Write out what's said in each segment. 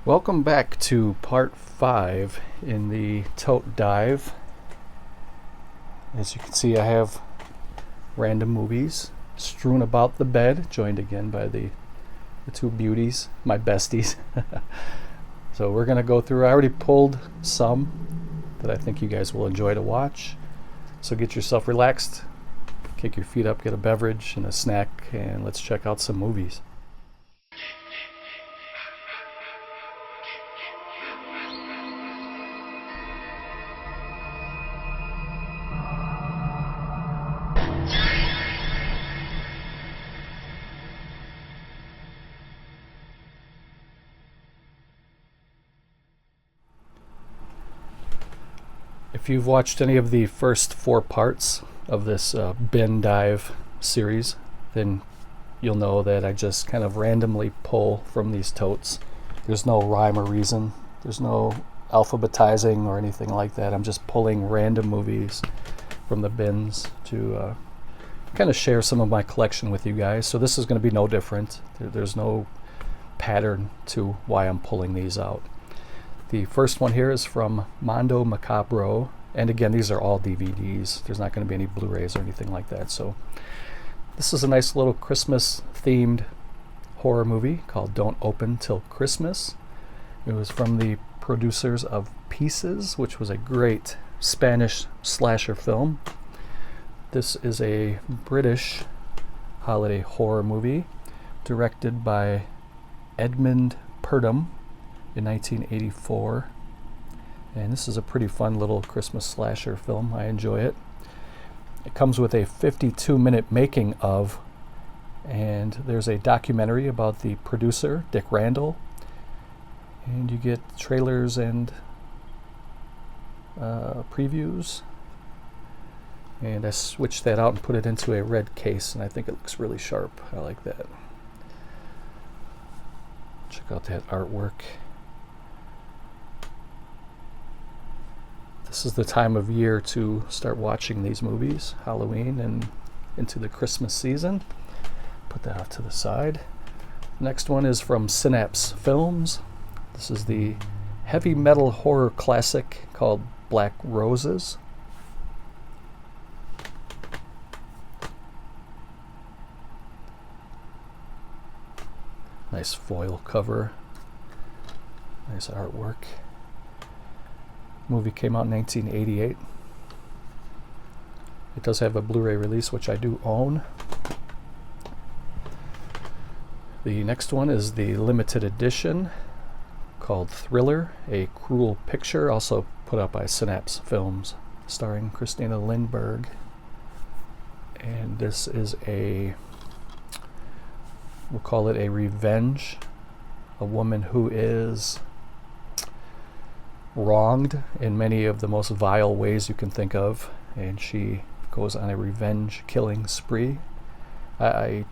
Welcome back to part 5 in the tote dive. As you can see, I have random movies strewn about the bed, joined again by the two beauties, my besties. So we're going to go through. I already pulled some that I think you guys will enjoy to watch. So get yourself relaxed, kick your feet up, get a beverage and a snack, and let's check out some movies. If you've watched any of the first 4 parts of this bin dive series, then you'll know that I just kind of randomly pull from these totes. There's no rhyme or reason. There's no alphabetizing or anything like that. I'm just pulling random movies from the bins to kind of share some of my collection with you guys. So this is going to be no different. There's no pattern to why I'm pulling these out. The first one here is from Mondo Macabro, and again, these are all DVDs. There's not going to be any Blu-rays or anything like that. So this is a nice little Christmas-themed horror movie called Don't Open Till Christmas. It was from the producers of Pieces, which was a great Spanish slasher film. This is a British holiday horror movie directed by Edmund Purdom in 1984, and this is a pretty fun little Christmas slasher film. I enjoy it. It comes with a 52-minute making of, and there's a documentary about the producer, Dick Randall, and you get trailers and previews. And I switched that out and put it into a red case, and I think it looks really sharp. I like that. Check out that artwork. This is the time of year to start watching these movies, Halloween and into the Christmas season. Put that off to the side. Next one is from Synapse Films. This is the heavy metal horror classic called Black Roses. Nice foil cover. Nice artwork. Movie came out in 1988. It does have a Blu-ray release, which I do own. The next one is the limited edition called Thriller, a Cruel Picture, also put out by Synapse Films, starring Christina Lindberg. And this is we'll call it a revenge. A woman who is wronged in many of the most vile ways you can think of, and she goes on a revenge killing spree. I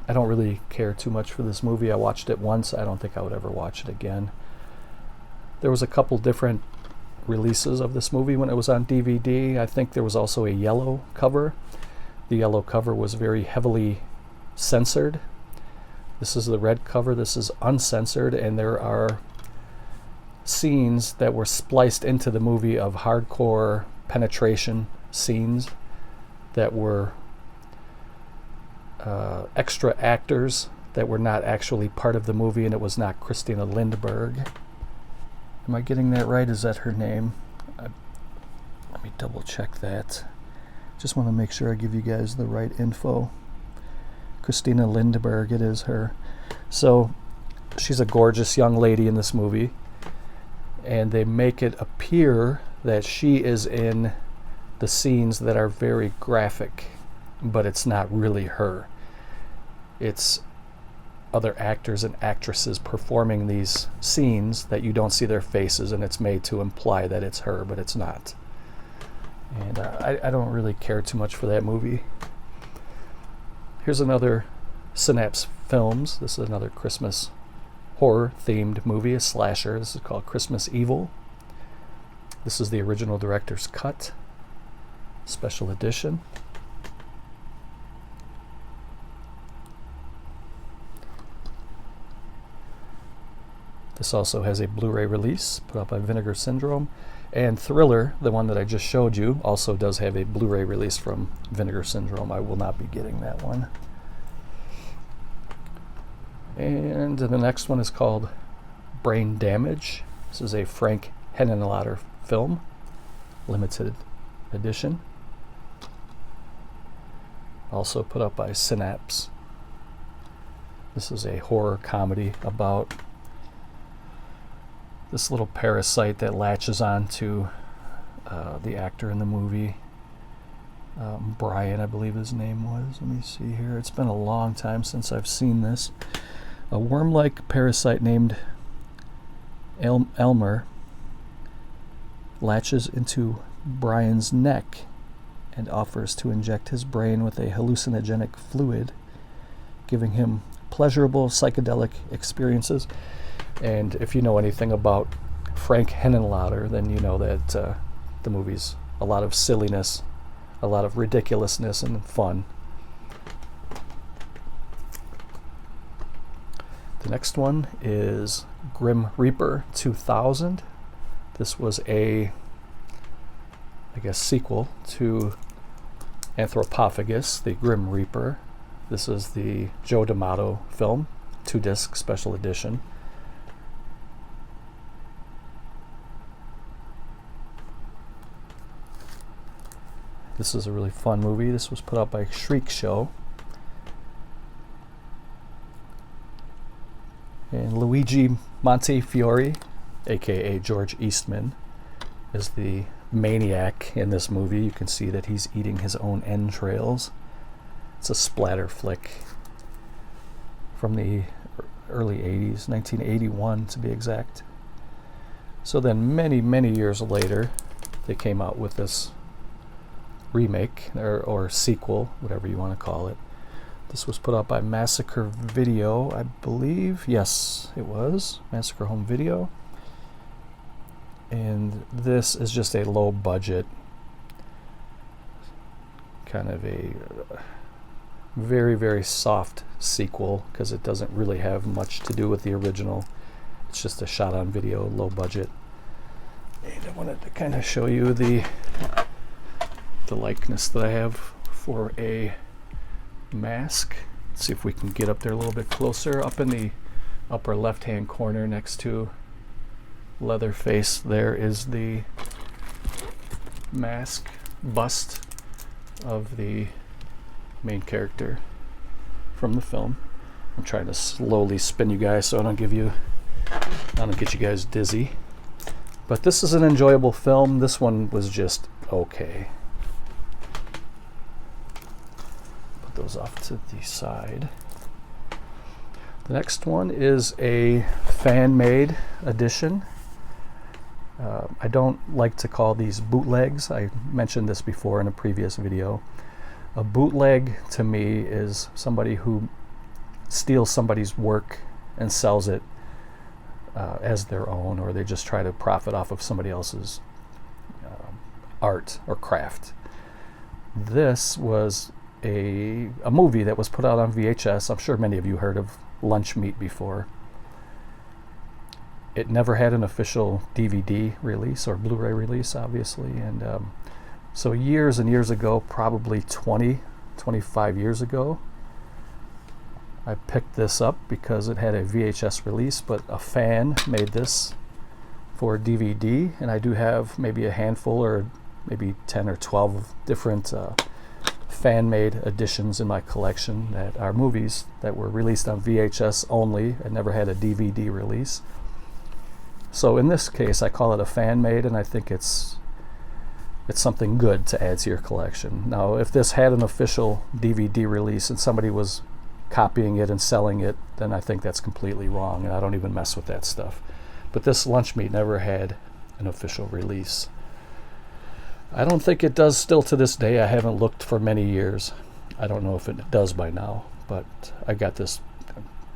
don't really care too much for this movie. I watched it once. I don't think I would ever watch it again. There was a couple different releases of this movie when it was on DVD. I think there was also a yellow cover. The yellow cover was very heavily censored. This is the red cover. This is uncensored, and there are scenes that were spliced into the movie of hardcore penetration scenes that were extra actors that were not actually part of the movie, and it was not Christina Lindberg. Am I getting that right? Is that her name? Let me double check that. Just want to make sure I give you guys the right info. Christina Lindberg, it is her. So she's a gorgeous young lady in this movie, and they make it appear that she is in the scenes that are very graphic, but it's not really her. It's other actors and actresses performing these scenes that you don't see their faces, and it's made to imply that it's her, but it's not. And I don't really care too much for that movie. Here's another Synapse Films. This is another Christmas horror-themed movie, a slasher. This is called Christmas Evil. This is the original director's cut, special edition. This also has a Blu-ray release put out by Vinegar Syndrome. And Thriller, the one that I just showed you, also does have a Blu-ray release from Vinegar Syndrome. I will not be getting that one. And the next one is called Brain Damage. This is a Frank Henenlotter film, limited edition. Also put up by Synapse. This is a horror comedy about this little parasite that latches on to the actor in the movie. Brian, I believe his name was. Let me see here. It's been a long time since I've seen this. A worm-like parasite named Elmer latches into Brian's neck and offers to inject his brain with a hallucinogenic fluid, giving him pleasurable psychedelic experiences. And if you know anything about Frank Henenlotter, then you know that the movie's a lot of silliness, a lot of ridiculousness and fun. The next one is Grim Reaper 2000. This was a, I guess, sequel to Anthropophagus, the Grim Reaper. This is the Joe D'Amato film, 2-disc special edition. This is a really fun movie. This was put out by Shriek Show. And Luigi Montefiore, aka George Eastman, is the maniac in this movie. You can see that he's eating his own entrails. It's a splatter flick from the early 80s, 1981 to be exact. So then many, many years later, they came out with this remake or sequel, whatever you want to call it. This was put out by Massacre Video, I believe. Yes, it was Massacre Home Video. And this is just a low budget, kind of a very, very soft sequel, because it doesn't really have much to do with the original. It's just a shot on video, low budget. And I wanted to kind of show you the likeness that I have for a mask. Let's see if we can get up there a little bit closer. Up in the upper left hand corner next to Leatherface, there is the mask bust of the main character from the film. I'm trying to slowly spin you guys so I don't get you guys dizzy. But this is an enjoyable film. This one was just okay. Those off to the side. The next one is a fan-made edition. I don't like to call these bootlegs. I mentioned this before in a previous video. A bootleg to me is somebody who steals somebody's work and sells it as their own, or they just try to profit off of somebody else's art or craft. This was a movie that was put out on VHS. I'm sure many of you heard of Lunch Meat before. It never had an official DVD release or Blu-ray release, obviously. And so years and years ago, probably 25 years ago, I picked this up because it had a VHS release, but a fan made this for DVD. And I do have maybe a handful or maybe 10 or 12 different fan-made editions in my collection that are movies that were released on VHS only and never had a DVD release. So in this case, I call it a fan-made, and I think it's something good to add to your collection. Now, if this had an official DVD release and somebody was copying it and selling it, then I think that's completely wrong, and I don't even mess with that stuff. But this Lunch Meat never had an official release. I don't think it does still to this day. I haven't looked for many years. I don't know if it does by now, but I got this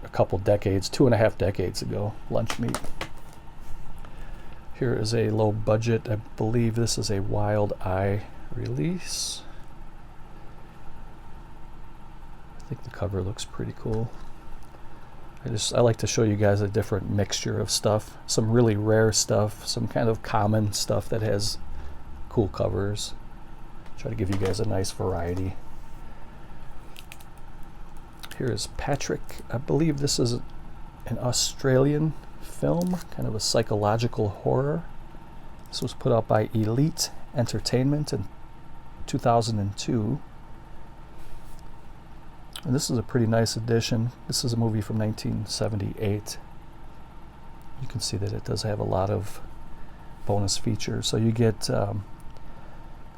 a couple decades, 2.5 decades ago, Lunch Meat. Here is a low budget, I believe this is a Wild Eye release. I think the cover looks pretty cool. I like to show you guys a different mixture of stuff. Some really rare stuff, some kind of common stuff that has cool covers. Try to give you guys a nice variety. Here is Patrick. I believe this is an Australian film, kind of a psychological horror. This was put out by Elite Entertainment in 2002. And this is a pretty nice edition. This is a movie from 1978. You can see that it does have a lot of bonus features. So you get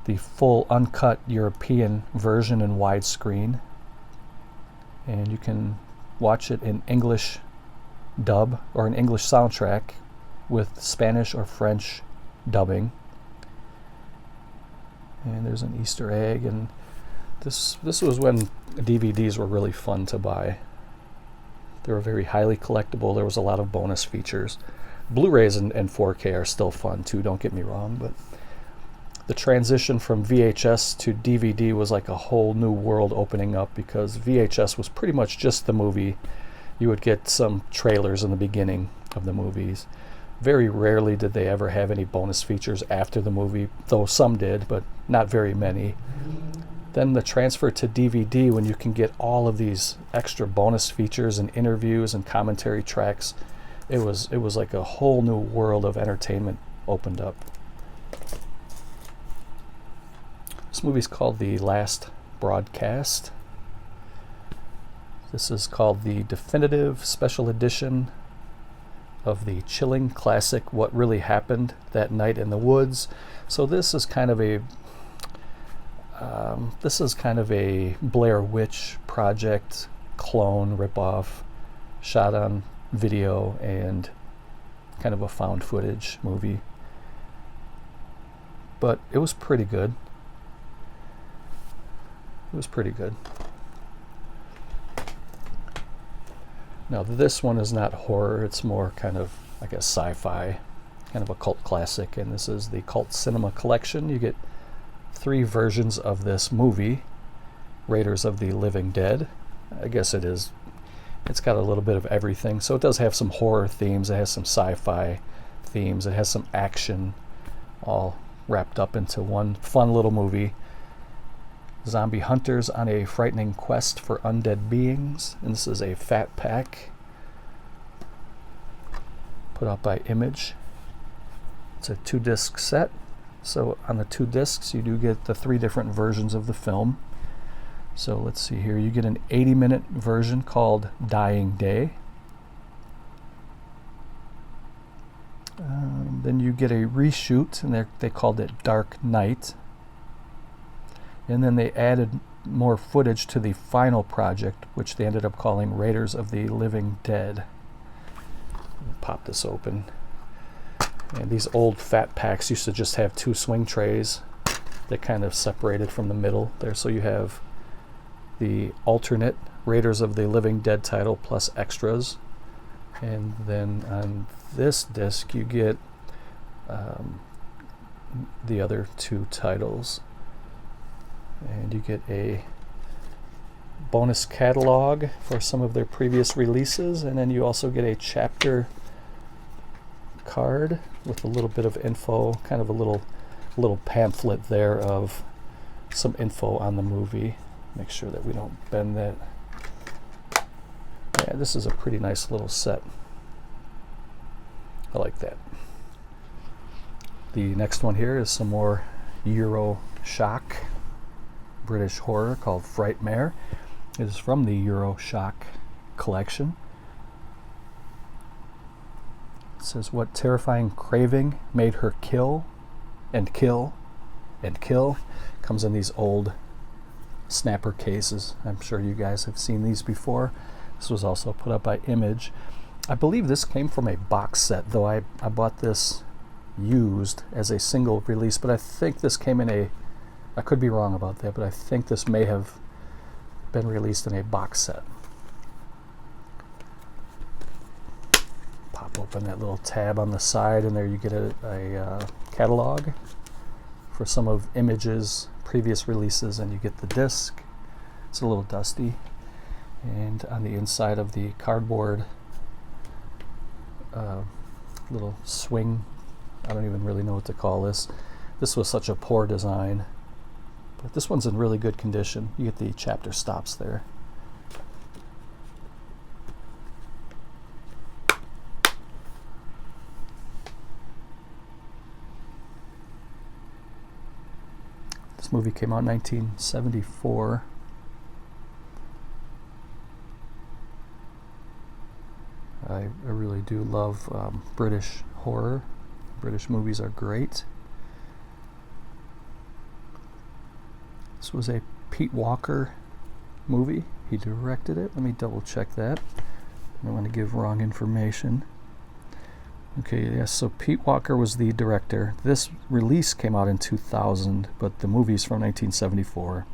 the full uncut European version in widescreen, and you can watch it in English dub or an English soundtrack with Spanish or French dubbing. And there's an Easter egg, and this was when DVDs were really fun to buy. They were very highly collectible. There was a lot of bonus features. Blu-rays and 4K are still fun too, don't get me wrong, but the transition from VHS to DVD was like a whole new world opening up, because VHS was pretty much just the movie. You would get some trailers in the beginning of the movies. Very rarely did they ever have any bonus features after the movie, though some did, but not very many. Then the transfer to DVD, when you can get all of these extra bonus features and interviews and commentary tracks, it was like a whole new world of entertainment opened up. This movie's called The Last Broadcast. This is called the definitive special edition of the chilling classic What Really Happened That Night in the Woods. So this is kind of a Blair Witch Project clone ripoff, shot on video, and kind of a found footage movie. But it was pretty good. It was pretty good. Now this one is not horror, it's more kind of, I guess, sci-fi, kind of a cult classic, and this is the Cult Cinema Collection. You get 3 versions of this movie. Raiders of the Living Dead. I guess it is, it's got a little bit of everything. So it does have some horror themes, it has some sci-fi themes, it has some action, all wrapped up into one fun little movie. Zombie hunters on a frightening quest for undead beings. And this is a fat pack put out by Image. It's a 2-disc set. So on the 2 discs you do get the 3 different versions of the film. So let's see here. You get an 80-minute version called Dying Day. Then you get a reshoot, and they called it Dark Night. And then they added more footage to the final project, which they ended up calling Raiders of the Living Dead. Pop this open. And these old fat packs used to just have 2 swing trays that kind of separated from the middle there. So you have the alternate Raiders of the Living Dead title plus extras. And then on this disc you get the other 2 titles. And you get a bonus catalog for some of their previous releases, and then you also get a chapter card with a little bit of info, kind of a little pamphlet there of some info on the movie. Make sure that we don't bend that. Yeah, this is a pretty nice little set. I like that. The next one here is some more Euro shock British horror called Frightmare. It is from the Euro Shock collection. It says, what terrifying craving made her kill and kill and kill? Comes in these old snapper cases. I'm sure you guys have seen these before. This was also put up by Image. I believe this came from a box set, though I bought this used as a single release, but I think this came in a, I could be wrong about that, but I think this may have been released in a box set. Pop open that little tab on the side, and there you get a catalog for some of Image's previous releases, and you get the disc. It's a little dusty. And on the inside of the cardboard little swing, I don't even really know what to call this. This was such a poor design, but this one's in really good condition. You get the chapter stops there. This movie came out in 1974. I really do love British horror. British movies are great. This was a Pete Walker movie. He directed it. Let me double check that. I don't want to give wrong information. Okay, yes, so Pete Walker was the director. This release came out in 2000, but the movie's from 1974.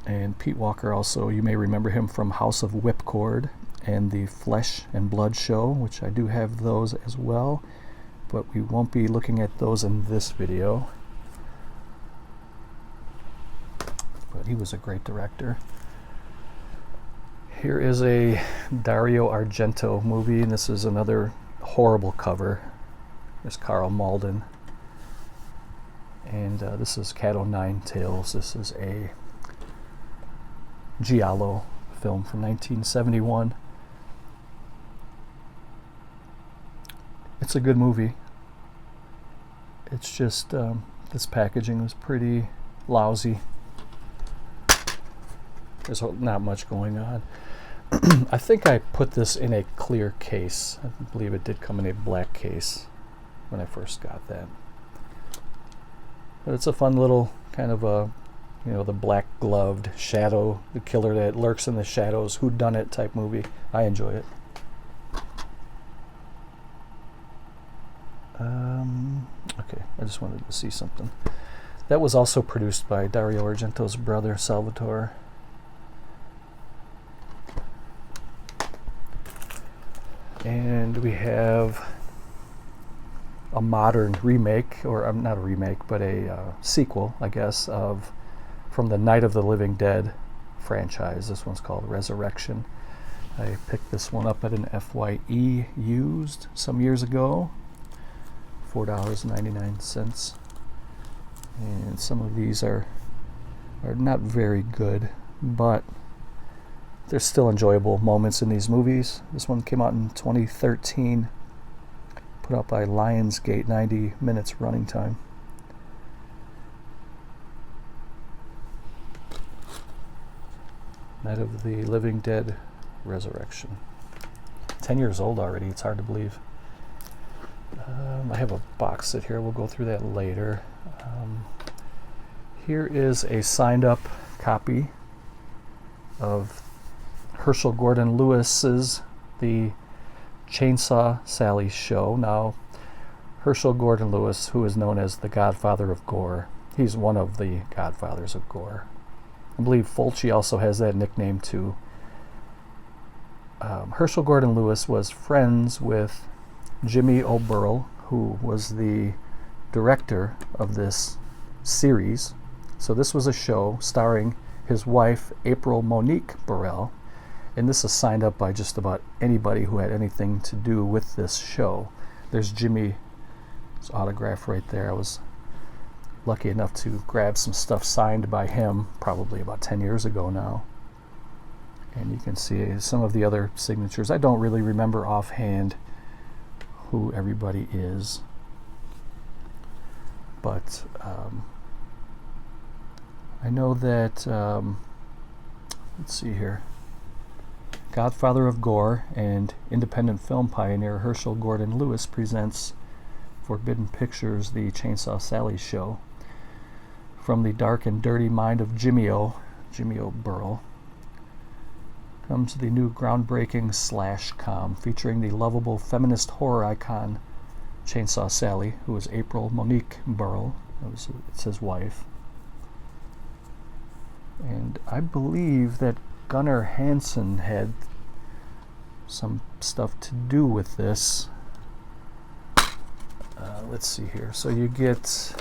And Pete Walker also, you may remember him from House of Whipcord and the Flesh and Blood show, which I do have those as well, but we won't be looking at those in this video. But he was a great director. Here is a Dario Argento movie, and this is another horrible cover. There's Carl Malden. And this is Cat O' Tails. This is a giallo film from 1971. It's a good movie. It's just this packaging was pretty lousy. There's not much going on. I think I put this in a clear case. I believe it did come in a black case when I first got that. But it's a fun little kind of a, you know, the black gloved shadow, the killer that lurks in the shadows, whodunit type movie. I enjoy it. Okay, I just wanted to see something. That was also produced by Dario Argento's brother, Salvatore. And we have a modern remake, or not a remake, but a sequel, I guess, from the Night of the Living Dead franchise. This one's called Resurrection. I picked this one up at an FYE used some years ago, $4.99. And some of these are not very good, but there's still enjoyable moments in these movies. This one came out in 2013, put out by Lionsgate, 90 minutes running time. Night of the Living Dead Resurrection. 10 years old already, it's hard to believe. I have a box set here, we'll go through that later. Here is a signed up copy of Herschel Gordon Lewis's The Chainsaw Sally Show. Now, Herschel Gordon Lewis, who is known as the Godfather of Gore, he's one of the Godfathers of Gore. I believe Fulci also has that nickname too. Herschel Gordon Lewis was friends with Jimmy O'Burl, who was the director of this series. So this was a show starring his wife, April Monique Burrell, and this is signed up by just about anybody who had anything to do with this show. There's Jimmy's autograph right there. I was lucky enough to grab some stuff signed by him probably about 10 years ago now. And you can see some of the other signatures. I don't really remember offhand who everybody is, but I know that, let's see here, Godfather of Gore and independent film pioneer Herschel Gordon Lewis presents Forbidden Pictures' The Chainsaw Sally Show. From the dark and dirty mind of Jimmy O'Burl, comes the new groundbreaking slash-com featuring the lovable feminist horror icon Chainsaw Sally, who is April Monique Burrell. It's his wife. And I believe that Gunnar Hansen had some stuff to do with this. Let's see here. So you get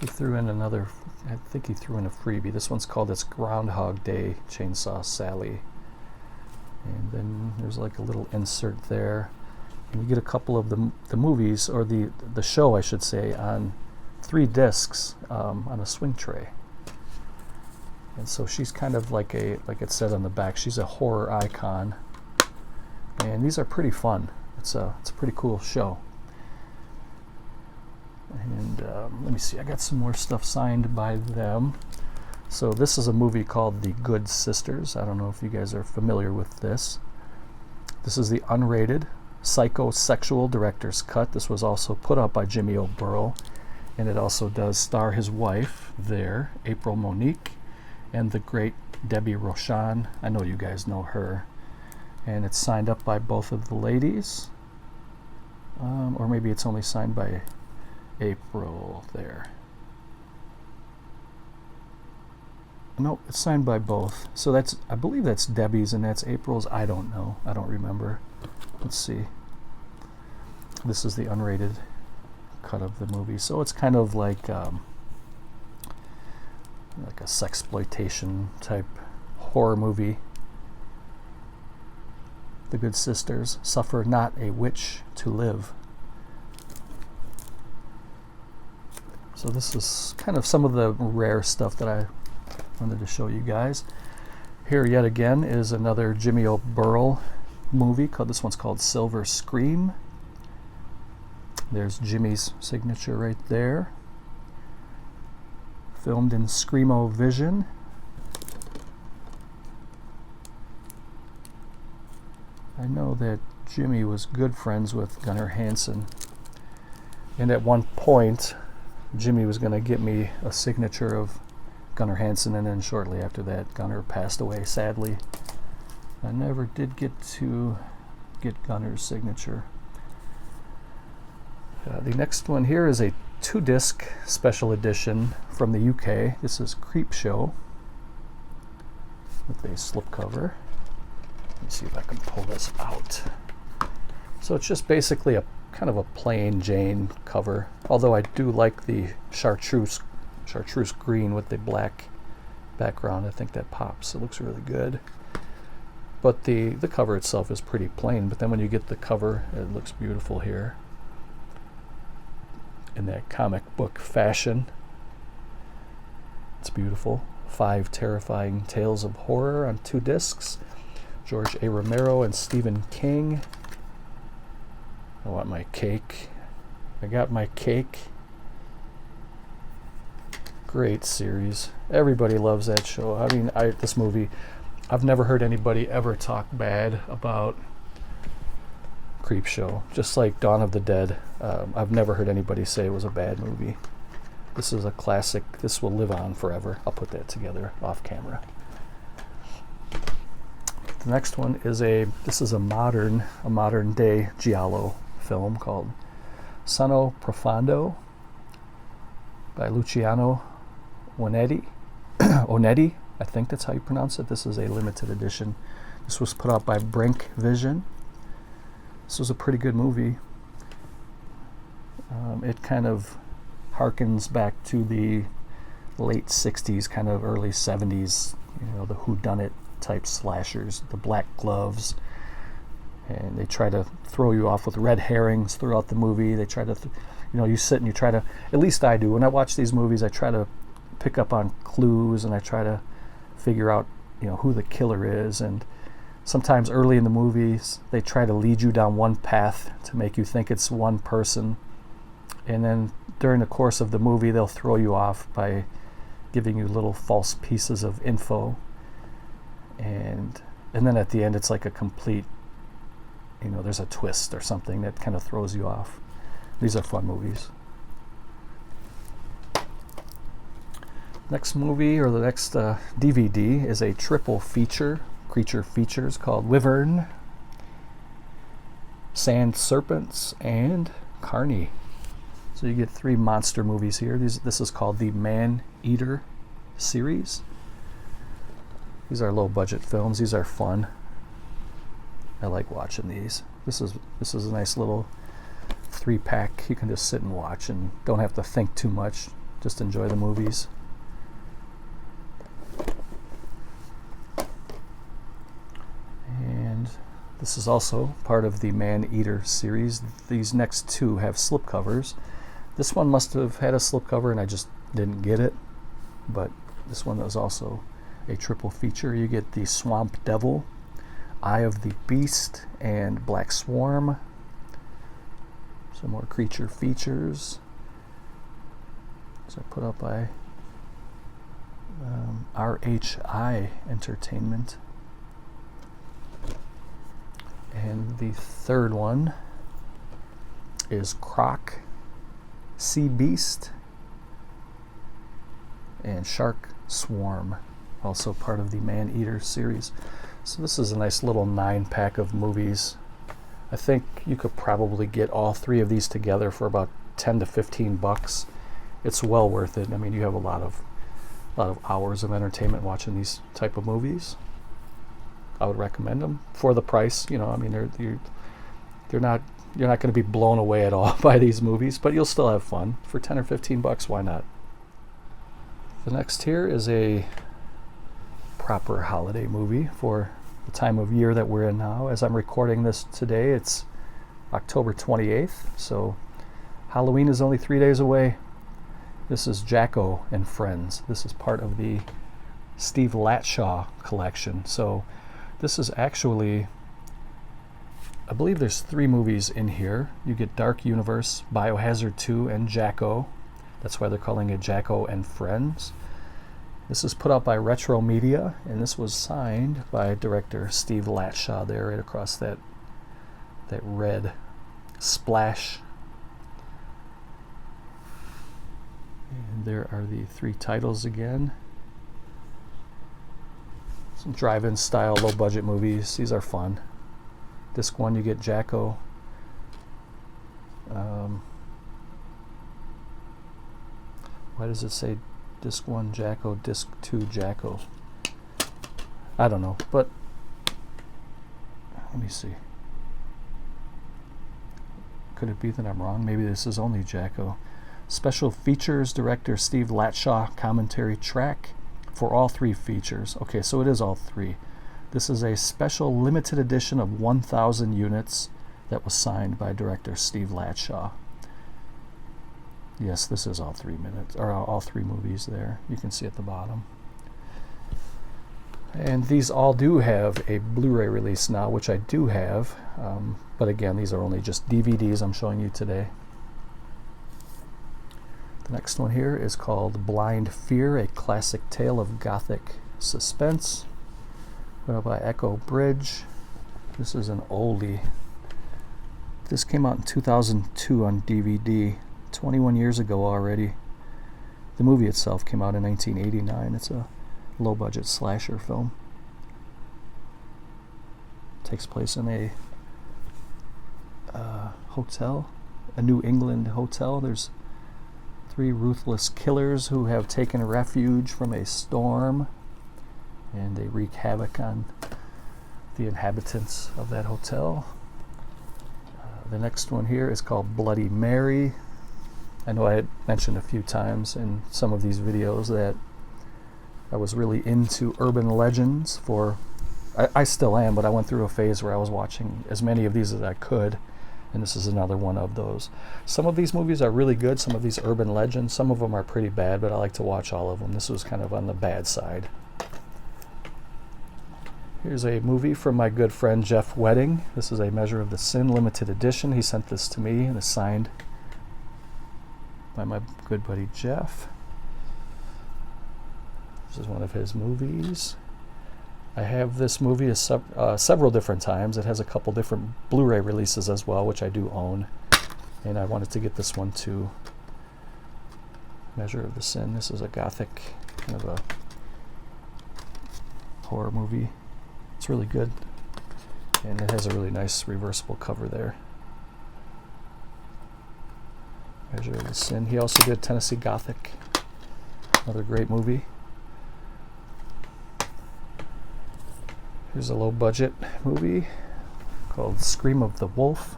He threw in another, I think he threw in a freebie. This one's called It's Groundhog Day, Chainsaw Sally. And then there's like a little insert there. And you get a couple of the movies, or the show I should say, on 3 discs on a swing tray. And so she's kind of like it said on the back, she's a horror icon. And these are pretty fun. It's a pretty cool show. And let me see, I got some more stuff signed by them. So this is a movie called The Good Sisters. I don't know if you guys are familiar with this. This is the unrated psychosexual director's cut. This was also put up by Jimmy O'Burl, and it also does star his wife there, April Monique, and the great Debbie Rochon. I know you guys know her. And it's signed up by both of the ladies. Or maybe it's only signed by April there. No, it's signed by both. So that's, I believe that's Debbie's and that's April's. I don't know. I don't remember. Let's see. This is the unrated cut of the movie. So it's kind of like a sexploitation type horror movie. The Good Sisters, suffer not a witch to live. So this is kind of some of the rare stuff that I wanted to show you guys. Here yet again is another Jimmy O'Burl movie. This one's called Silver Scream. There's Jimmy's signature right there. Filmed in Screamo Vision. I know that Jimmy was good friends with Gunnar Hansen, and at one point Jimmy was going to get me a signature of Gunnar Hansen, and then shortly after that Gunnar passed away, sadly. I never did get to get Gunnar's signature. The next one here is a 2-disc special edition from the UK. This is Creepshow with a slipcover. Let me see if I can pull this out. So it's just basically a kind of a plain Jane cover, although I do like the chartreuse green with the black background. I think that pops. It looks really good. But the cover itself is pretty plain, but then when you get the cover, it looks beautiful here in that comic book fashion. It's beautiful. 5 terrifying tales of horror on 2 discs. George A. Romero and Stephen King. I want my cake. I got my cake. Great series. Everybody loves that show. I mean, this movie, I've never heard anybody ever talk bad about Creepshow. Just like Dawn of the Dead, I've never heard anybody say it was a bad movie. This is a classic. This will live on forever. I'll put that together off camera. The next one is this is a modern day giallo film called Sonno Profondo by Luciano Onetti. Onetti, I think that's how you pronounce it. This is a limited edition. This was put out by Brink Vision. This was a pretty good movie. It kind of harkens back to the late 60s, kind of early 70s, the whodunit type slashers, the black gloves, and they try to throw you off with red herrings throughout the movie. They try to, you sit and you try to, at least I do, when I watch these movies, I try to pick up on clues and I try to figure out, who the killer is. And sometimes early in the movies, they try to lead you down one path to make you think it's one person. And then during the course of the movie, they'll throw you off by giving you little false pieces of info. And then at the end, it's like a complete, there's a twist or something that kind of throws you off. These are fun movies. Next movie, or the next DVD, is a triple creature features called Wyvern, Sand Serpents, and Carney. So you get 3 monster movies here. This is called the Man Eater series. These are low budget films. These are fun. I like watching these. This is a nice little 3-pack. You can just sit and watch and don't have to think too much. just enjoy the movies. And this is also part of the Man-Eater series. These next two have slipcovers. This one must have had a slipcover and I just didn't get it, but this one is also a triple feature. You get the Swamp Devil, Eye of the Beast, and Black Swarm. Some more creature features. These are put up by RHI Entertainment. And the third one is Croc, Sea Beast, and Shark Swarm, also part of the Man-Eater series. So this is a nice little 9-pack of movies. I think you could probably get all 3 of these together for about 10 to 15 bucks. It's well worth it. I mean, you have a lot of hours of entertainment watching these type of movies. I would recommend them for the price. You know, I mean, you're not going to be blown away at all by these movies, but you'll still have fun. For 10 or 15 bucks, why not? The next here is a proper holiday movie for the time of year that we're in now. As I'm recording this today, it's October 28th, so Halloween is only 3 days away. This is Jacko and Friends. This is part of the Steve Latshaw collection. So this is actually, I believe there's 3 movies in here. You get Dark Universe, Biohazard 2, and Jacko. That's why they're calling it Jacko and Friends. This is put out by Retro Media, and this was signed by director Steve Latshaw there, right across that red splash. And there are the 3 titles again. Some drive-in style, low-budget movies. These are fun. Disc 1, you get Jacko. Why does it say Disc 1 Jacko, Disc 2 Jacko? I don't know, but let me see. Could it be that I'm wrong? Maybe this is only Jacko. Special features, director Steve Latshaw, commentary track for all 3 features. Okay, so it is all 3. This is a special limited edition of 1,000 units that was signed by director Steve Latshaw. Yes, this is all 3 minutes, or all 3 movies there. You can see at the bottom. And these all do have a Blu-ray release now, which I do have. But again, these are only just DVDs I'm showing you today. The next one here is called Blind Fear, a classic tale of gothic suspense. Put out by Echo Bridge. This is an oldie. This came out in 2002 on DVD, 21 years ago already. The movie itself came out in 1989. It's a low-budget slasher film. Takes place in a hotel, a New England hotel. There's 3 ruthless killers who have taken refuge from a storm, and they wreak havoc on the inhabitants of that hotel. The next one here is called Bloody Mary. I know I had mentioned a few times in some of these videos that I was really into urban legends I still am, but I went through a phase where I was watching as many of these as I could, and this is another one of those. Some of these movies are really good, some of these urban legends, some of them are pretty bad, but I like to watch all of them. This was kind of on the bad side. Here's a movie from my good friend Jeff Wedding. This is a Measure of the Sin limited edition. He sent this to me and is signed by my good buddy Jeff. This is one of his movies. I have this movie several different times. It has a couple different Blu-ray releases as well, which I do own. And I wanted to get this one too. Measure of the Sin. This is a gothic kind of a horror movie. It's really good. And it has a really nice reversible cover there. Measure of the Sin. He also did Tennessee Gothic. Another great movie. Here's a low-budget movie called Scream of the Wolf.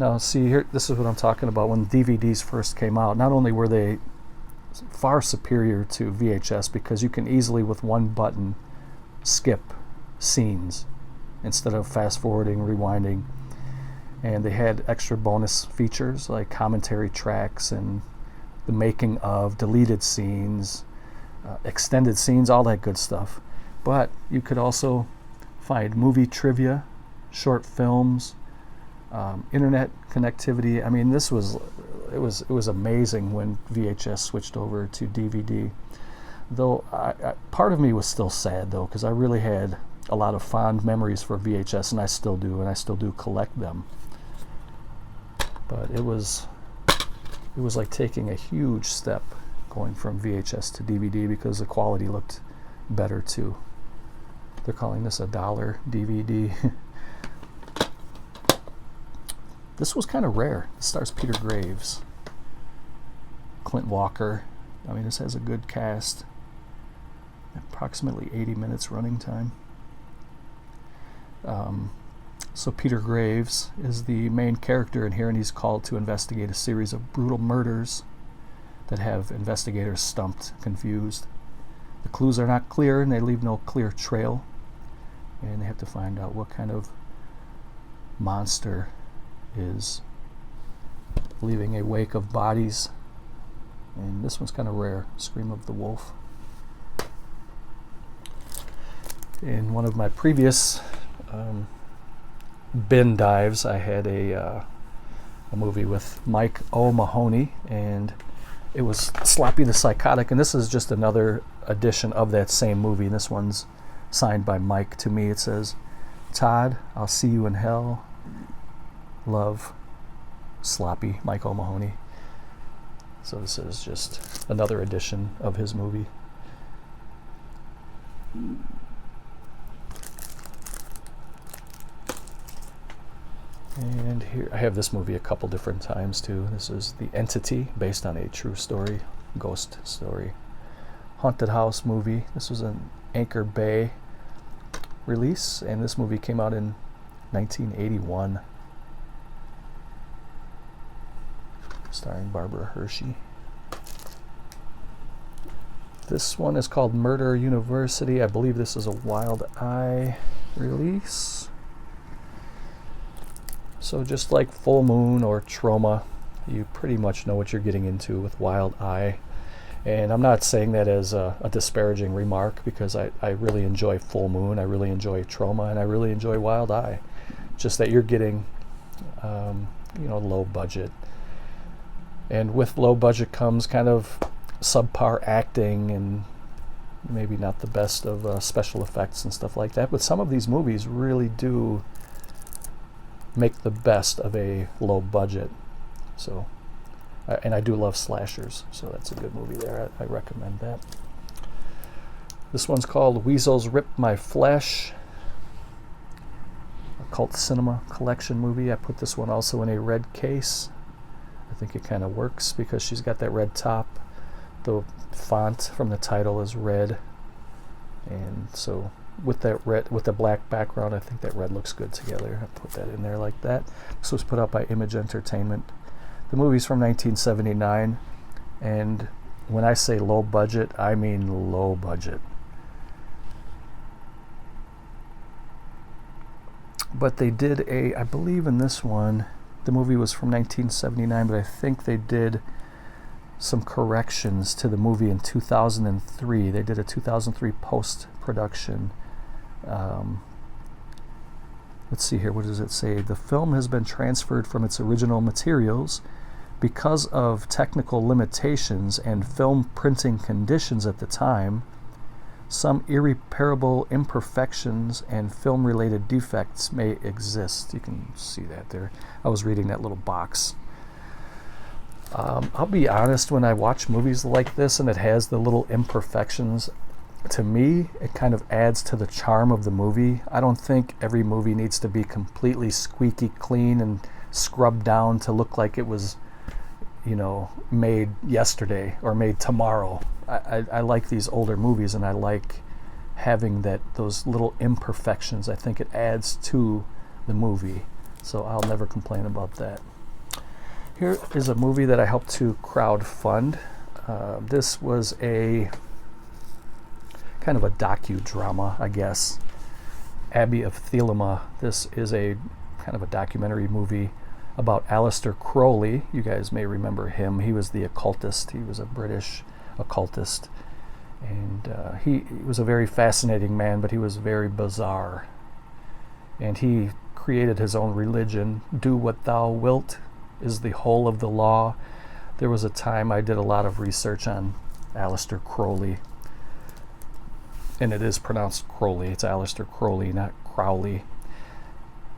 Now, see here, this is what I'm talking about. When DVDs first came out, not only were they far superior to VHS because you can easily, with one button, skip scenes instead of fast forwarding, rewinding, and they had extra bonus features like commentary tracks and the making of, deleted scenes, extended scenes, all that good stuff. But you could also find movie trivia, short films, internet connectivity. I mean, it was amazing when VHS switched over to DVD. Though part of me was still sad though, because I really had a lot of fond memories for VHS, and I still do collect them. But it was like taking a huge step going from VHS to DVD because the quality looked better too. They're calling this a $1 DVD. This was kind of rare. It stars Peter Graves, Clint Walker. I mean, this has a good cast. Approximately 80 minutes running time. So Peter Graves is the main character in here, and he's called to investigate a series of brutal murders that have investigators stumped, confused. The clues are not clear, and they leave no clear trail. And they have to find out what kind of monster is leaving a wake of bodies. And this one's kind of rare, Scream of the Wolf. In one of my previous bin dives, I had a movie with Mike O'Mahony, and it was Sloppy the Psychotic, and this is just another edition of that same movie. And this one's signed by Mike. To me it says, "Todd, I'll see you in hell. Love, Sloppy, Mike O'Mahony." So this is just another edition of his movie. And here I have this movie a couple different times too. This is The Entity, based on a true story, ghost story. Haunted house movie. This was an Anchor Bay release, and this movie came out in 1981. Starring Barbara Hershey. This one is called Murder University. I believe this is a Wild Eye release. So just like Full Moon or Trauma, you pretty much know what you're getting into with Wild Eye. And I'm not saying that as a disparaging remark, because I really enjoy Full Moon, I really enjoy Trauma, and I really enjoy Wild Eye. Just that you're getting, low budget. And with low budget comes kind of subpar acting and maybe not the best of special effects and stuff like that. But some of these movies really do make the best of a low budget. So, and I do love slashers, so that's a good movie there. I recommend that. This one's called Weasels Rip My Flesh, a cult cinema collection movie. I put this one also in a red case. I think it kind of works because she's got that red top. The font from the title is red, and so with that red, with the black background, I think that red looks good together. I put that in there like that. This was put out by Image Entertainment. The movie's from 1979, and when I say low budget, I mean low budget. But they did I believe in this one, the movie was from 1979, but I think they did some corrections to the movie in 2003. They did a 2003 post-production. Let's see here, what does it say? The film has been transferred from its original materials because of technical limitations and film printing conditions at the time. Some irreparable imperfections and film-related defects may exist. You can see that there. I was reading that little box. I'll be honest, when I watch movies like this and it has the little imperfections, to me, it kind of adds to the charm of the movie. I don't think every movie needs to be completely squeaky clean and scrubbed down to look like it was, made yesterday or made tomorrow. I like these older movies, and I like having those little imperfections. I think it adds to the movie. So I'll never complain about that. Here is a movie that I helped to crowdfund. This was a kind of a docudrama, I guess. Abbey of Thelema. This is a kind of a documentary movie about Aleister Crowley. You guys may remember him. He was the occultist. He was a British occultist. And he was a very fascinating man, but he was very bizarre. And he created his own religion. Do what thou wilt is the whole of the law. There was a time I did a lot of research on Aleister Crowley. And it is pronounced Crowley. It's Aleister Crowley, not Crowley.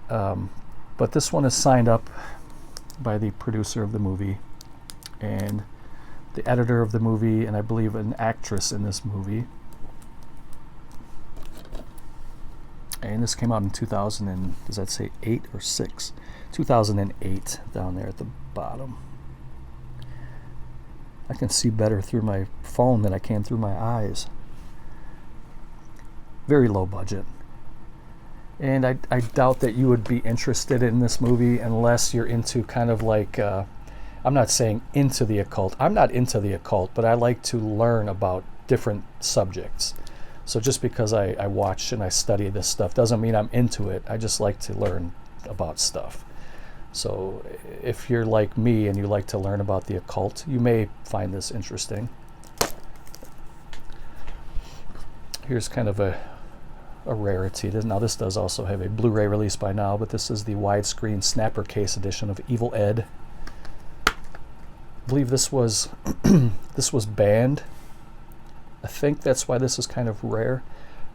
But this one is signed up by the producer of the movie and the editor of the movie, and I believe an actress in this movie. And this came out in 2000 and, does that say 8 or 6? 2008 down there at the bottom. I can see better through my phone than I can through my eyes. Very low budget. And I doubt that you would be interested in this movie unless you're into kind of like, I'm not saying into the occult. I'm not into the occult, but I like to learn about different subjects. So just because I watch and I study this stuff doesn't mean I'm into it. I just like to learn about stuff. So if you're like me and you like to learn about the occult, you may find this interesting. Here's kind of a rarity. Now this does also have a Blu-ray release by now, but this is the widescreen snapper case edition of Evil Ed. I believe this was this was banned. I think that's why this is kind of rare,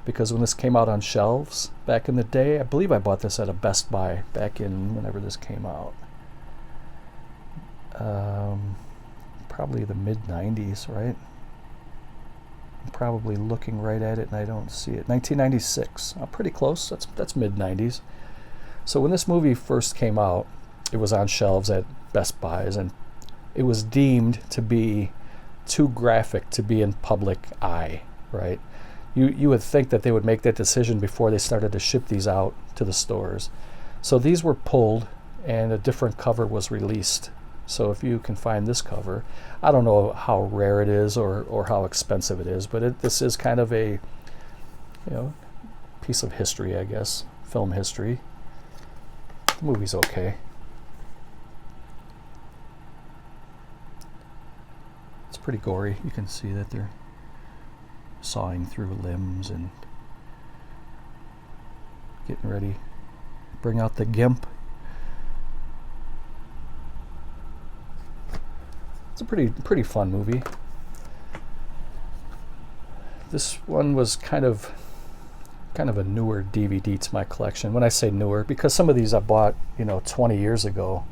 because when this came out on shelves back in the day, I believe I bought this at a Best Buy back in whenever this came out. Probably the mid-90s, right? I'm probably looking right at it and I don't see it. 1996. Pretty close. That's mid-90s. So when this movie first came out, it was on shelves at Best Buys, and it was deemed to be too graphic to be in public eye, right? You would think that they would make that decision before they started to ship these out to the stores. So these were pulled and a different cover was released. So if you can find this cover, I don't know how rare it is or how expensive it is, but this is kind of a, piece of history, I guess, film history. The movie's okay. It's pretty gory. You can see that they're sawing through limbs and getting ready. Bring out the gimp. It's a pretty fun movie. This one was kind of a newer DVD to my collection. When I say newer, because some of these I bought 20 years ago,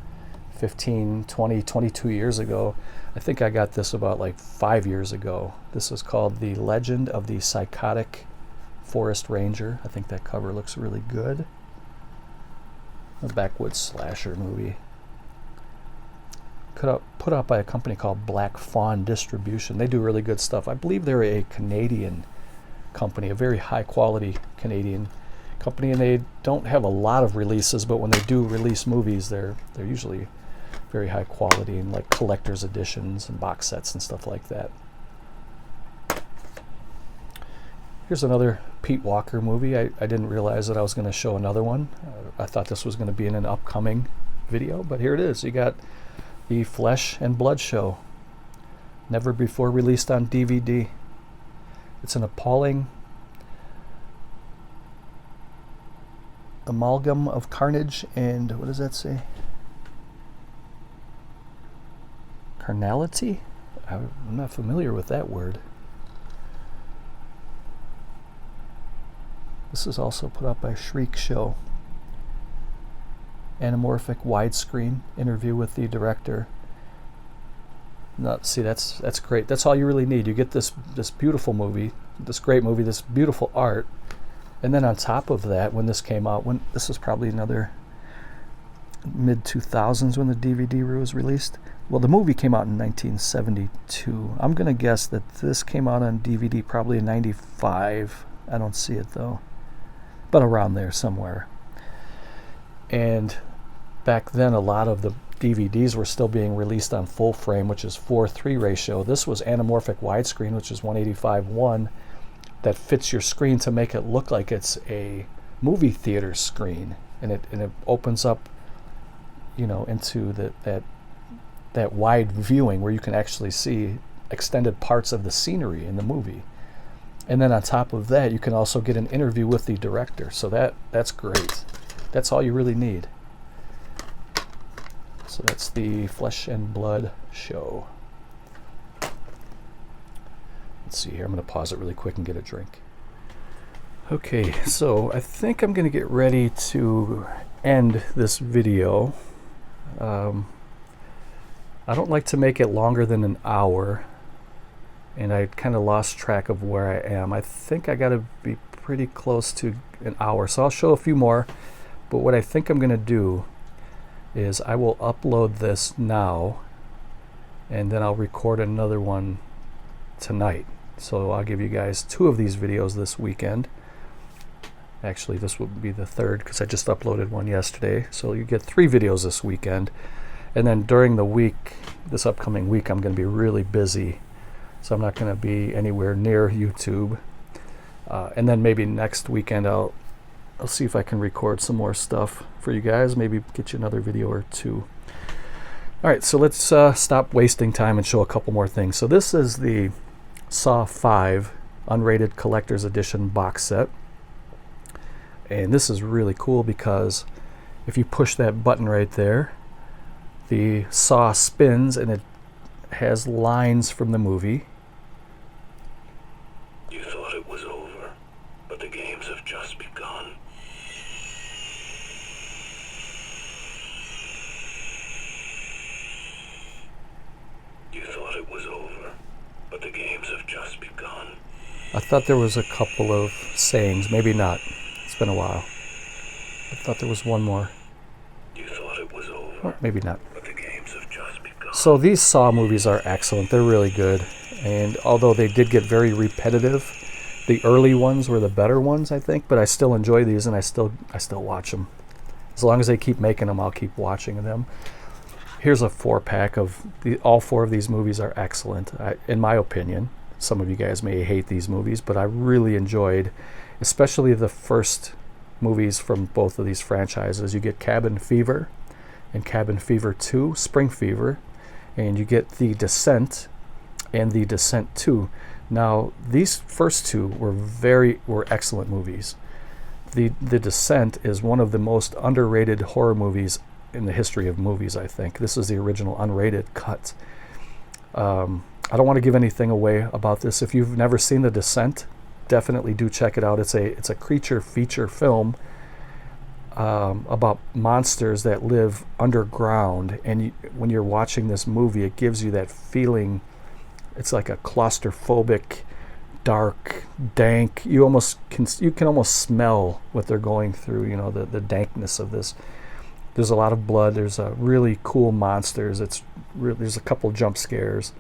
15, 20, 22 years ago. I think I got this about like 5 years ago. This is called The Legend of the Psychotic Forest Ranger. I think that cover looks really good. A backwoods slasher movie. Put out by a company called Black Fawn Distribution. They do really good stuff. I believe they're a Canadian company, a very high quality Canadian company, and they don't have a lot of releases, but when they do release movies, they're usually very high quality and like collector's editions and box sets and stuff like that. Here's another Pete Walker movie. I didn't realize that I was going to show another one. I thought this was going to be in an upcoming video, but here it is. You got the Flesh and Blood Show, never before released on DVD. It's an appalling amalgam of carnage and, what does that say? Carnality? I'm not familiar with that word. This is also put out by Shriek Show. Anamorphic widescreen interview with the director. See, that's great. That's all you really need. You get this beautiful movie, this great movie, this beautiful art, and then on top of that, when this came out, when this was probably another mid-2000s when the DVD was released. Well, the movie came out in 1972. I'm gonna guess that this came out on DVD probably in 95. I don't see it though, but around there somewhere. And back then a lot of the DVDs were still being released on full frame, which is 4:3 ratio. This was anamorphic widescreen, which is 185:1, that fits your screen to make it look like it's a movie theater screen, and it opens up, you know, into that wide viewing where you can actually see extended parts of the scenery in the movie. And then on top of that, you can also get an interview with the director. So that's great. That's all you really need. So that's the Flesh and Blood show. Let's see here. I'm going to pause it really quick and get a drink. Okay, so I think I'm going to get ready to end this video. I don't like to make it longer than an hour, and I kind of lost track of where I am. I think I got to be pretty close to an hour, so I'll show a few more. But what I think I'm going to do is I will upload this now, and then I'll record another one tonight. So I'll give you guys 2 of these videos this weekend. Actually, this will be the 3rd because I just uploaded one yesterday. So you get 3 videos this weekend. And then during the week, this upcoming week, I'm going to be really busy. So I'm not going to be anywhere near YouTube. And then maybe next weekend, I'll see if I can record some more stuff for you guys. Maybe get you another video or 2. All right, so let's stop wasting time and show a couple more things. So this is the Saw 5 Unrated Collector's Edition box set. And this is really cool because if you push that button right there, the saw spins and it has lines from the movie. You thought it was over, but the games have just begun. You thought it was over, but the games have just begun. I thought there was a couple of sayings, maybe not. It's been a while. I thought there was one more. You thought it was over, Or maybe not. but the games have just begun. So these Saw movies are excellent. They're really good. And although they did get very repetitive, the early ones were the better ones, I think. But I still enjoy these, and I still watch them. As long as they keep making them, I'll keep watching them. Here's a 4-pack of all 4 of these movies are excellent, in my opinion. Some of you guys may hate these movies, but I really enjoyed, especially the first movies from both of these franchises. You get Cabin Fever and Cabin Fever 2, Spring Fever, and you get The Descent and The Descent 2. Now, these first 2 were excellent movies. The Descent is one of the most underrated horror movies in the history of movies, I think. This is the original unrated cut. I don't want to give anything away about this. If you've never seen The Descent, definitely do check it out. It's a creature feature film about monsters that live underground, and when you're watching this movie, it gives you that feeling. It's like a claustrophobic, dark, dank. You can almost smell what they're going through. You know, the dankness of this. There's a lot of blood. There's really cool monsters. There's a couple jump scares.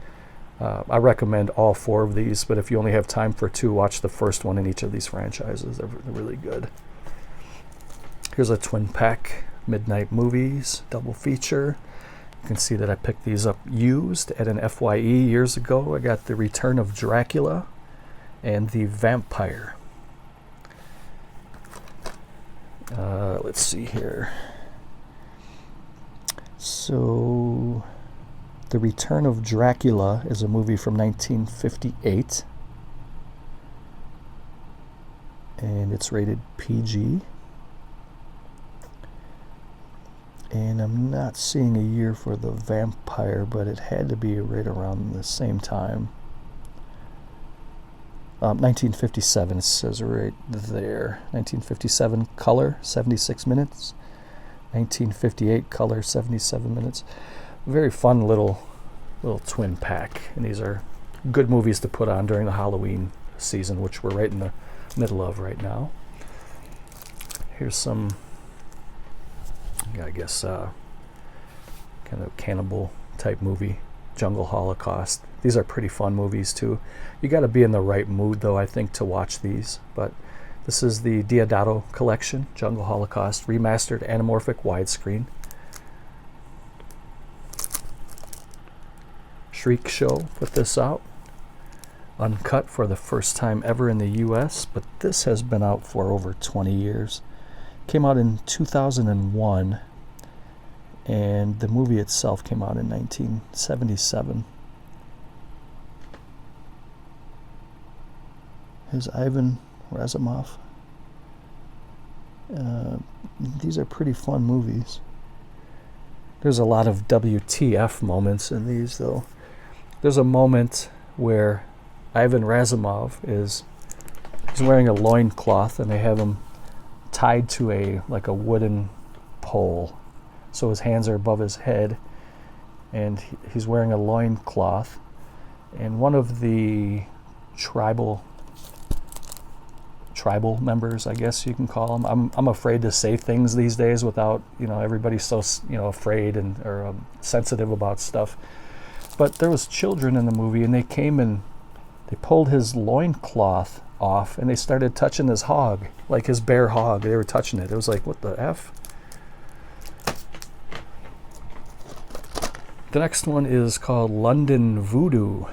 I recommend all 4 of these, but if you only have time for 2, watch the first one in each of these franchises. They're really good. Here's a twin pack, Midnight Movies, double feature. You can see that I picked these up used at an FYE years ago. I got The Return of Dracula and The Vampire. Let's see here. So, The Return of Dracula is a movie from 1958, and it's rated PG. And I'm not seeing a year for The Vampire, but it had to be right around the same time. 1957, it says right there. 1957 color, 76 minutes. 1958 color, 77 minutes. Very fun little twin pack, and these are good movies to put on during the Halloween season, which we're right in the middle of right now. Here's some, I guess, kind of cannibal type movie, Jungle Holocaust. These are pretty fun movies too. You got to be in the right mood, though, I think, to watch these. But this is the Diodato collection, Jungle Holocaust, remastered anamorphic widescreen. Freak Show put this out, uncut for the first time ever in the US, but this has been out for over 20 years. Came out in 2001, and the movie itself came out in 1977. Here's Ivan Razumov. These are pretty fun movies. There's a lot of WTF moments in these, though. There's a moment where Ivan Razumov he's wearing a loincloth, and they have him tied to a wooden pole, so his hands are above his head, and he's wearing a loincloth. And one of the tribal members, I guess you can call them. I'm afraid to say things these days without, everybody's so, afraid or sensitive about stuff. But there was children in the movie, and they came and they pulled his loincloth off, and they started touching his hog, like his bare hog. They were touching it. It was like, what the F? The next one is called London Voodoo.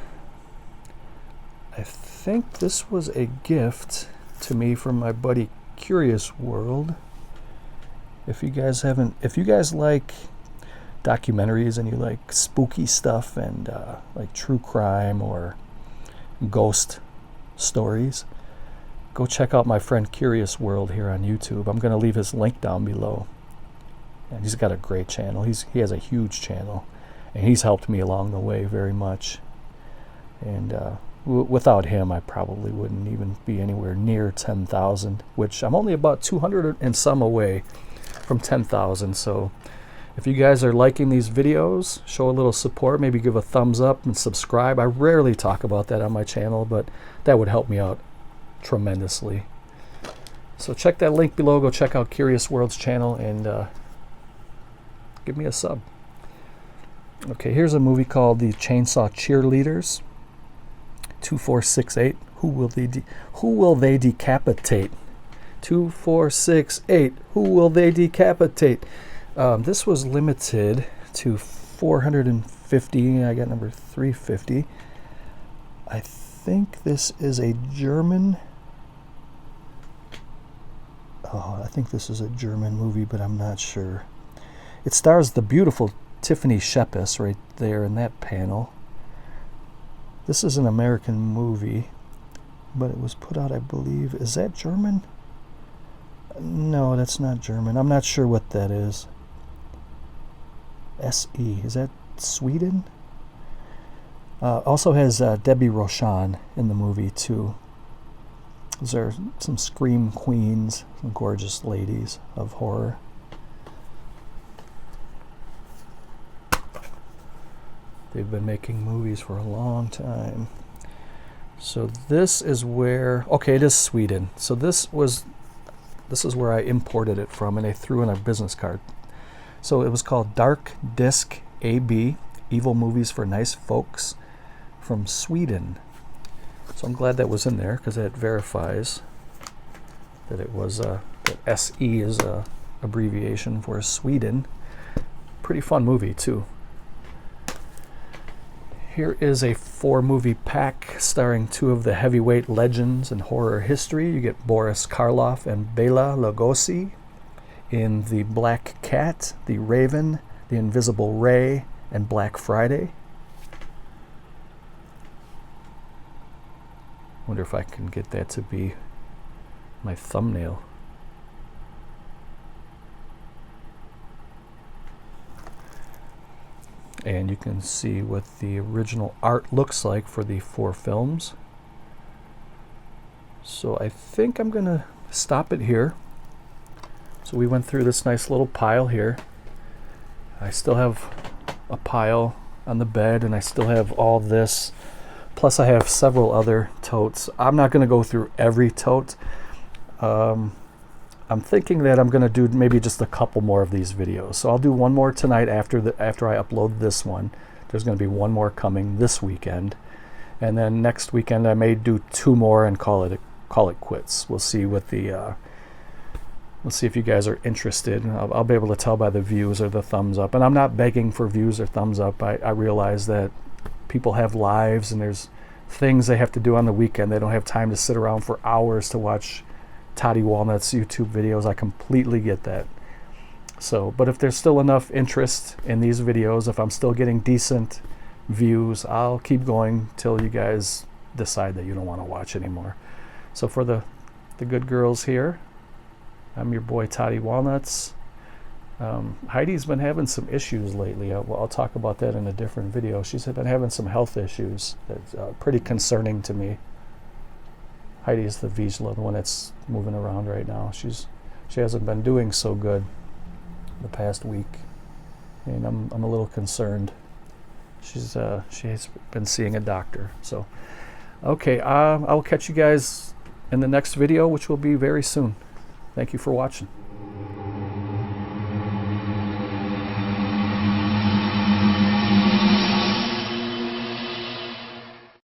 I think this was a gift to me from my buddy Curious World. If you guys like documentaries and you like spooky stuff and like true crime or ghost stories, go check out my friend Curious World here on YouTube. I'm going to leave his link down below. And he's got a great channel. He has a huge channel, and he's helped me along the way very much. And without him, I probably wouldn't even be anywhere near 10,000, which I'm only about 200 and some away from 10,000. So if you guys are liking these videos, show a little support, maybe give a thumbs up and subscribe. I rarely talk about that on my channel, but that would help me out tremendously. So check that link below. Go check out Curious World's channel and give me a sub. Okay, here's a movie called The Chainsaw Cheerleaders. 2468. Who will they decapitate? 2468. Who will they decapitate? This was limited to 450. I got number 350. I think this is a German. I think this is a German movie, but I'm not sure. It stars the beautiful Tiffany Shepis right there in that panel. This is an American movie, but it was put out, I believe. Is that German? No, that's not German. I'm not sure what that is. SE. Is that Sweden? Also has Debbie Rochon in the movie, too. Those are some scream queens, some gorgeous ladies of horror. They've been making movies for a long time. So this is where, okay, it is Sweden. So this is where I imported it from, and they threw in a business card. So it was called Dark Disc AB, Evil Movies for Nice Folks, from Sweden. So I'm glad that was in there, because that verifies that it was that SE is a abbreviation for Sweden. Pretty fun movie too. Here is a 4-movie pack starring 2 of the heavyweight legends in horror history. You get Boris Karloff and Bela Lugosi in The Black Cat, The Raven, The Invisible Ray, and Black Friday. Wonder if I can get that to be my thumbnail. And you can see what the original art looks like for the 4 films. So I think I'm going to stop it here. So we went through this nice little pile here. I still have a pile on the bed, and I still have all this. Plus I have several other totes. I'm not going to go through every tote. I'm thinking that I'm going to do maybe just a couple more of these videos. So I'll do one more tonight after I upload this one. There's going to be one more coming this weekend. And then next weekend I may do 2 more and call it quits. We'll see what let's see if you guys are interested. I'll be able to tell by the views or the thumbs up. And I'm not begging for views or thumbs up. I realize that people have lives and there's things they have to do on the weekend. They don't have time to sit around for hours to watch Toddy Walnut's YouTube videos. I completely get that. So, but if there's still enough interest in these videos, if I'm still getting decent views, I'll keep going till you guys decide that you don't want to watch anymore. So for the good girls here, I'm your boy Toddy Walnuts. Heidi's been having some issues lately. I'll talk about that in a different video. She's been having some health issues that's pretty concerning to me. Heidi's the Vizsla, the one that's moving around right now. She hasn't been doing so good the past week, and I'm a little concerned. She's been seeing a doctor. So, okay, I'll catch you guys in the next video, which will be very soon. Thank you for watching.